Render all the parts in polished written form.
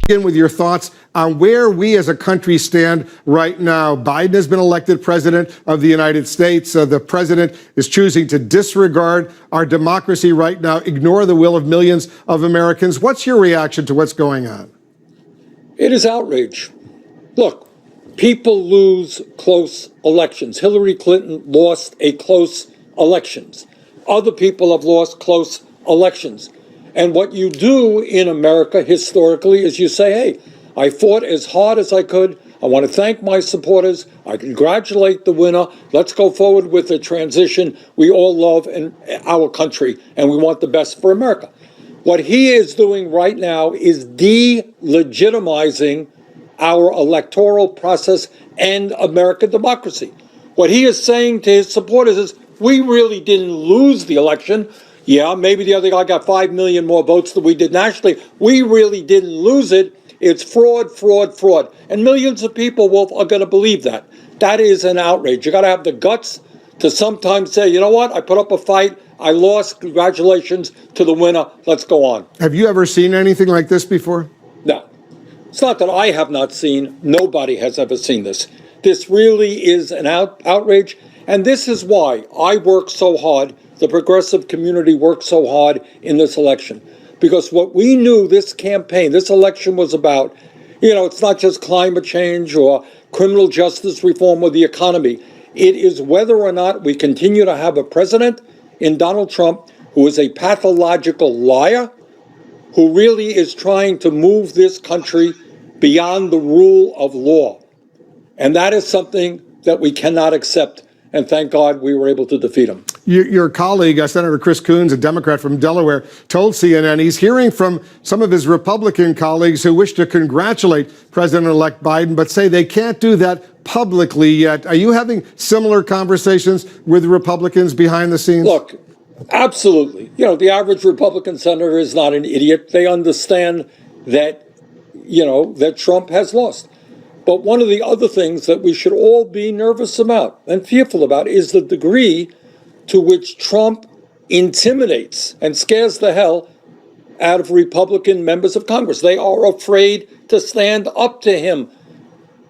Begin with your thoughts on where we as a country stand right now. Biden has been elected president of the United States. The president is choosing to disregard our democracy right now, ignore the will of millions of Americans. What's your reaction to what's going on? It is outrage. Look, people lose close elections. Hillary Clinton lost a close elections. Other people have lost close elections. And what you do in America historically is you say, hey, I fought as hard as I could. I want to thank my supporters. I congratulate the winner. Let's go forward with the transition we all love in our country, and we want the best for America. What he is doing right now is delegitimizing our electoral process and American democracy. What he is saying to his supporters is, we really didn't lose the election. Yeah, maybe the other guy got 5 million more votes than we did nationally. We really didn't lose it. It's fraud, fraud, fraud. And millions of people are going to believe that. That is an outrage. You got to have the guts to sometimes say, you know what, I put up a fight, I lost, congratulations to the winner, let's go on. Have you ever seen anything like this before? No. It's not that I have not seen, nobody has ever seen this. This really is an outrage, and this is why I work so hard, the progressive community worked so hard in this election. Because what we knew this campaign, this election was about, it's not just climate change or criminal justice reform or the economy. It is whether or not we continue to have a president in Donald Trump who is a pathological liar, who really is trying to move this country beyond the rule of law. And that is something that we cannot accept. And thank God we were able to defeat him. Your colleague, Senator Chris Coons, a Democrat from Delaware, told CNN he's hearing from some of his Republican colleagues who wish to congratulate President-elect Biden, but say they can't do that publicly yet. Are you having similar conversations with Republicans behind the scenes? Look, absolutely. The average Republican senator is not an idiot. They understand that, that Trump has lost. But one of the other things that we should all be nervous about and fearful about is the degree to which Trump intimidates and scares the hell out of Republican members of Congress. They are afraid to stand up to him.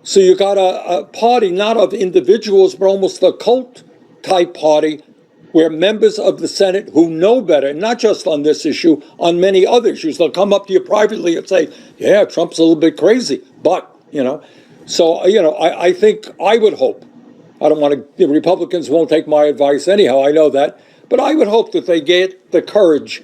So you got a party, not of individuals, but almost a cult-type party, where members of the Senate who know better, not just on this issue, on many other issues, they'll come up to you privately and say, yeah, Trump's a little bit crazy, but, So, I think I would hope, the Republicans won't take my advice anyhow, I know that, but I would hope that they get the courage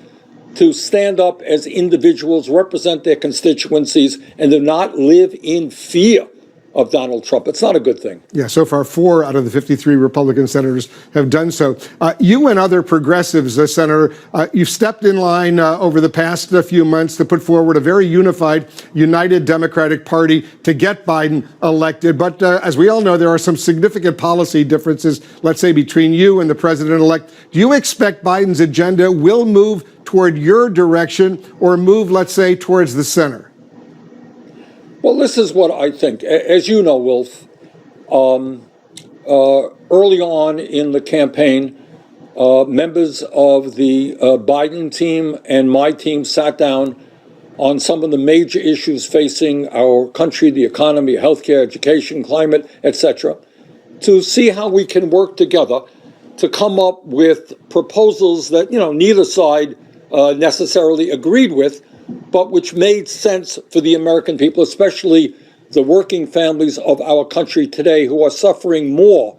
to stand up as individuals, represent their constituencies, and to not live in fear of Donald Trump. It's not a good thing. Yeah, so far 4 out of the 53 Republican senators have done so. You and other progressives, Senator, you've stepped in line over the past few months to put forward a very unified, united Democratic Party to get Biden elected. But as we all know, there are some significant policy differences, let's say, between you and the president-elect. Do you expect Biden's agenda will move toward your direction or move, let's say, towards the center? Well, this is what I think. As you know, Wilf, early on in the campaign, members of the Biden team and my team sat down on some of the major issues facing our country, the economy, healthcare, education, climate, etc., to see how we can work together to come up with proposals that, neither side necessarily agreed with, but which made sense for the American people, especially the working families of our country today who are suffering more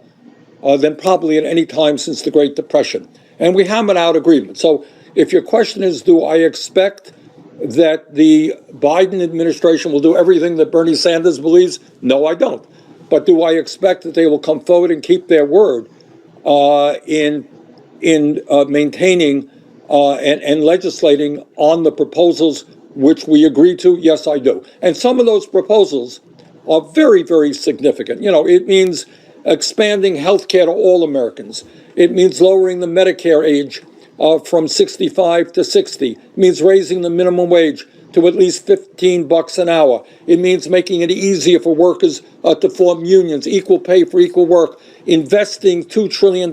than probably at any time since the Great Depression. And we hammered out agreement. So if your question is, do I expect that the Biden administration will do everything that Bernie Sanders believes? No, I don't. But do I expect that they will come forward and keep their word in maintaining and legislating on the proposals which we agree to? Yes, I do. And some of those proposals are very, very significant. It means expanding health care to all Americans. It means lowering the Medicare age from 65 to 60. It means raising the minimum wage to at least $15 an hour. It means making it easier for workers to form unions, equal pay for equal work, investing $2 trillion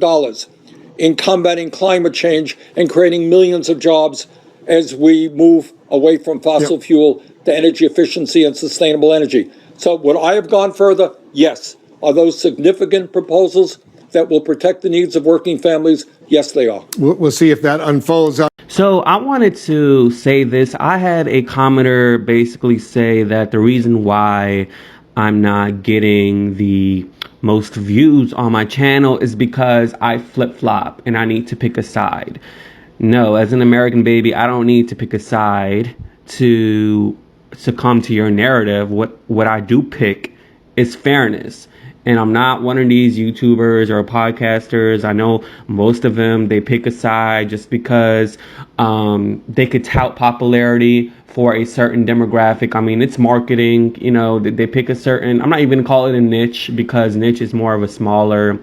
in combating climate change and creating millions of jobs as we move away from fossil fuel to energy efficiency and sustainable energy. So would I have gone further? Yes. Are those significant proposals that will protect the needs of working families? Yes, they are. We'll see if that unfolds. So I wanted to say this. I had a commenter basically say that the reason why I'm not getting the most views on my channel is because I flip-flop and I need to pick a side. No, as an American baby, I don't need to pick a side to succumb to your narrative. What I do pick is fairness. And I'm not one of these YouTubers or podcasters. I know most of them, they pick a side just because they could tout popularity for a certain demographic. I mean, it's marketing, you know, they pick a certain, I'm not even gonna call it a niche because niche is more of a smaller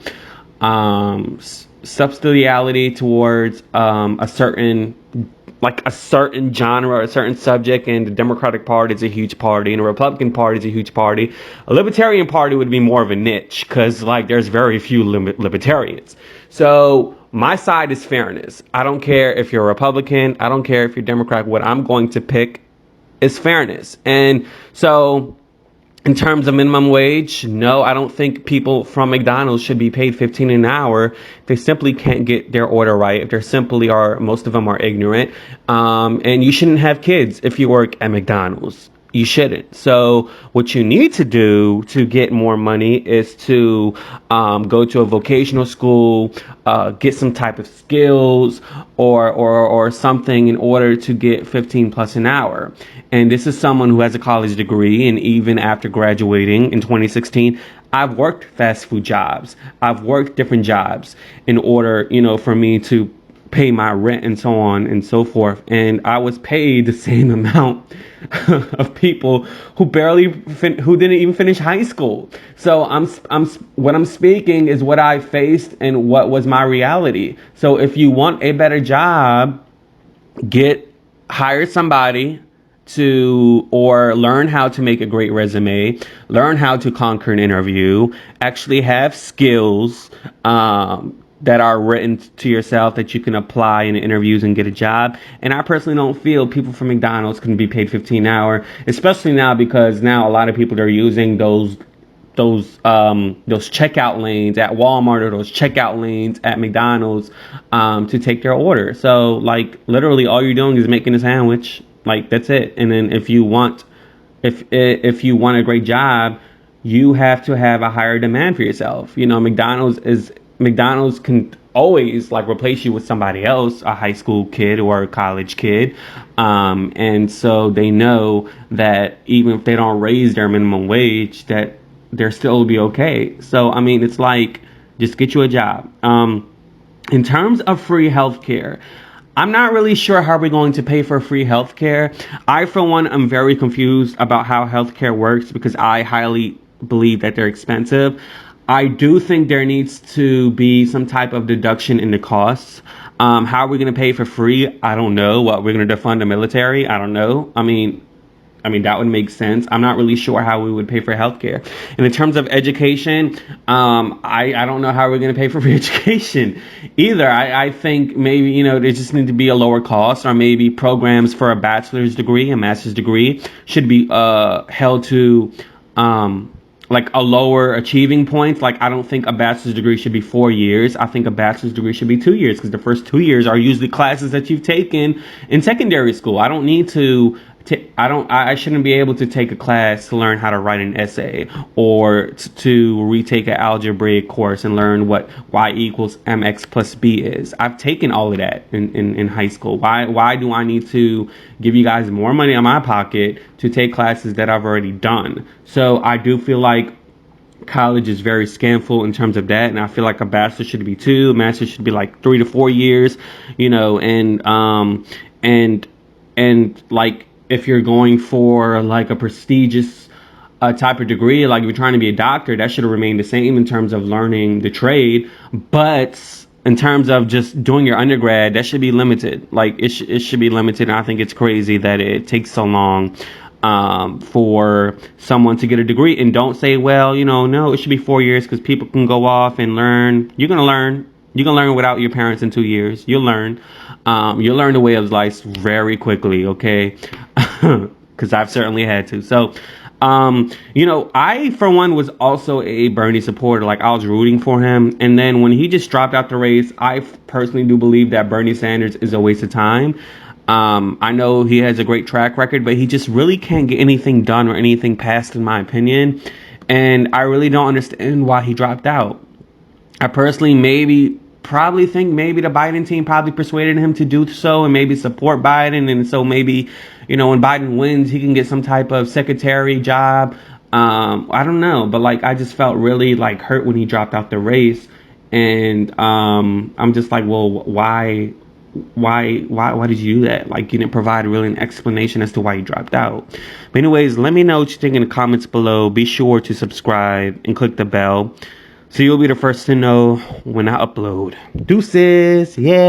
substantiality towards a certain genre, a certain subject, and the Democratic Party is a huge party, and the Republican Party is a huge party. A Libertarian Party would be more of a niche, because like there's very few libertarians. So my side is fairness. I don't care if you're a Republican, I don't care if you're Democrat. What I'm going to pick is fairness. And so in terms of minimum wage, no, I don't think people from McDonald's should be paid $15 an hour. They simply can't get their order right. If they're simply are, most of them are ignorant. And you shouldn't have kids if you work at McDonald's. You shouldn't. So what you need to do to get more money is to go to a vocational school, get some type of skills or something in order to get 15 plus an hour. And this is someone who has a college degree, and even after graduating in 2016, I've worked fast food jobs. I've worked different jobs in order, you know, for me to pay my rent and so on and so forth. And I was paid the same amount of people who who didn't even finish high school. So what I'm speaking is what I faced and what was my reality. So if you want a better job, hire somebody or learn how to make a great resume, learn how to conquer an interview, actually have skills that are written to yourself that you can apply in interviews and get a job. And I personally don't feel people from McDonald's can be paid $15 an hour, especially now because now a lot of people are using those checkout lanes at Walmart or those checkout lanes at McDonald's to take their order. So like literally all you're doing is making a sandwich. Like that's it. And then if you want a great job, you have to have a higher demand for yourself. You know, McDonald's can always like replace you with somebody else, a high school kid or a college kid. And so they know that even if they don't raise their minimum wage, that they're still will be okay. So, I mean, it's like, just get you a job. In terms of free healthcare, I'm not really sure how we're going to pay for free healthcare. I, for one, am very confused about how healthcare works because I highly believe that they're expensive. I do think there needs to be some type of deduction in the costs. How are we going to pay for free? I don't know. What, we're going to defund the military? I don't know. I mean, that would make sense. I'm not really sure how we would pay for healthcare. And in terms of education, I don't know how we're going to pay for free education either. I think maybe, you know, there just need to be a lower cost, or maybe programs for a bachelor's degree, a master's degree should be held to like a lower achieving point. Like I don't think a bachelor's degree should be 4 years. I think a bachelor's degree should be 2 years because the first 2 years are usually classes that you've taken in secondary school. I don't need to I shouldn't be able to take a class to learn how to write an essay or to retake an algebraic course and learn what y equals mx plus b is. I've taken all of that in high school. Why do I need to give you guys more money in my pocket to take classes that I've already done? So I do feel like college is very scamful in terms of that, and I feel like a bachelor should be 2, a master should be like 3 to 4 years, you know, and like if you're going for like a prestigious type of degree, like if you're trying to be a doctor, that should remain the same in terms of learning the trade. But in terms of just doing your undergrad, that should be limited. Like it should be limited. And I think it's crazy that it takes so long for someone to get a degree. And don't say, well, you know, no, it should be 4 years because people can go off and learn. You're going to learn. You can learn without your parents in 2 years. You'll learn. You'll learn the way of life very quickly, okay? Because I've certainly had to. So, I, for one, was also a Bernie supporter. Like, I was rooting for him. And then when he just dropped out the race, I personally do believe that Bernie Sanders is a waste of time. I know he has a great track record, but he just really can't get anything done or anything passed, in my opinion. And I really don't understand why he dropped out. I personally probably think maybe the Biden team probably persuaded him to do so and maybe support Biden. And so maybe, when Biden wins, he can get some type of secretary job. I don't know. But like, I just felt really like hurt when he dropped out the race. And I'm just like, well, why did you do that? Like, you didn't provide really an explanation as to why you dropped out. But anyways, let me know what you think in the comments below. Be sure to subscribe and click the bell so you'll be the first to know when I upload. Deuces, yay!